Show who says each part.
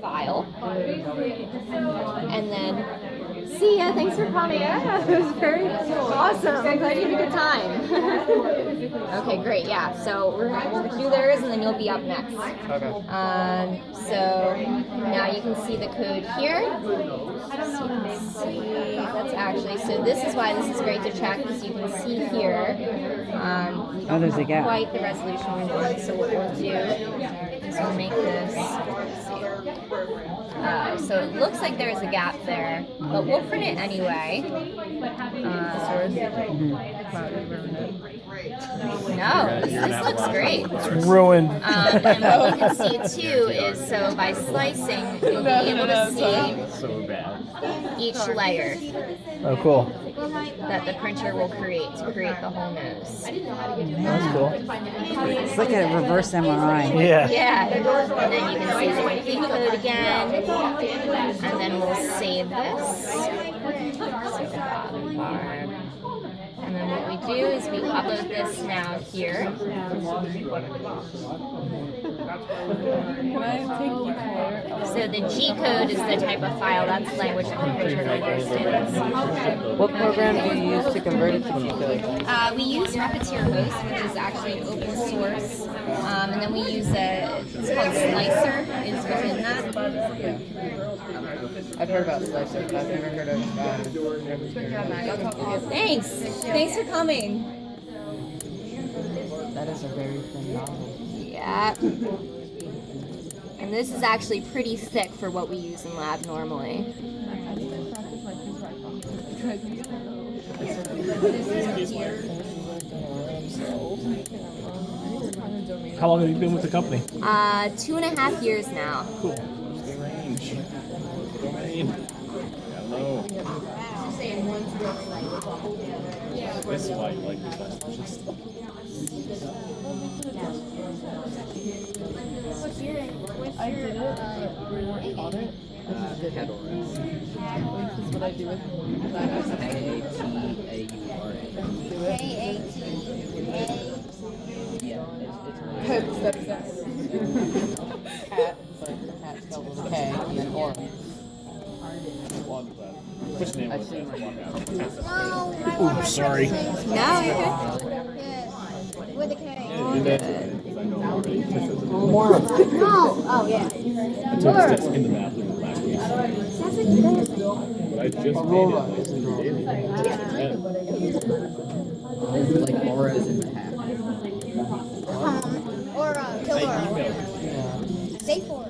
Speaker 1: file. And then, see ya, thanks for coming. Yeah, it was very awesome. I'm glad you had a good time. Okay, great, yeah. So we'll do theirs and then you'll be up next.
Speaker 2: Okay.
Speaker 1: So now you can see the code here. So you can see, that's actually, so this is why this is great to check, because you can see here, we don't
Speaker 3: there's a
Speaker 1: have
Speaker 3: gap.
Speaker 1: quite the resolution we want. So what we'll do is we'll make this, let's see. So it looks like there's a gap there, but we'll print it anyway. No, this looks great.
Speaker 2: It's ruined.
Speaker 1: And what you can see too is, so by slicing, you'll be able to see
Speaker 4: So bad.
Speaker 1: each layer
Speaker 2: Oh, cool.
Speaker 1: that the printer will create to create the whole nose.
Speaker 2: That's cool.
Speaker 3: It's like a reverse MRI.
Speaker 2: Yeah.
Speaker 1: Yeah, and then you can see the complete code again, and then we'll save this. So Barb. And then what we do is we upload this now here. So the G code is the type of file, that's the language the printer understands.
Speaker 5: What program do you use to convert it to G-code?
Speaker 1: We use Repetier Host, which is actually open source, and then we use it's called Slicer, is within that.
Speaker 5: I've heard about Slicer, but I've never heard of
Speaker 1: Thanks for coming.
Speaker 5: That is a very thin novel.
Speaker 1: Yeah. And this is actually pretty thick for what we use in lab normally.
Speaker 2: How long have you been with the company?
Speaker 1: 2.5 years now.
Speaker 2: Cool.
Speaker 4: Hello. This is why you like this one.
Speaker 5: This is what I do with Cat, but cat spelled with a K and then Aura.
Speaker 4: Which name was
Speaker 5: Actually,
Speaker 4: that?
Speaker 2: Ooh, sorry.
Speaker 1: No, you're good.
Speaker 6: With a K.
Speaker 2: More.
Speaker 6: No. Oh, yeah.
Speaker 4: It's in the math of the last week. But I just made it like 10.
Speaker 5: like Aura is in the hat.
Speaker 6: Or
Speaker 4: I
Speaker 6: killer.
Speaker 4: emailed it.
Speaker 5: Yeah.
Speaker 6: Stay for it.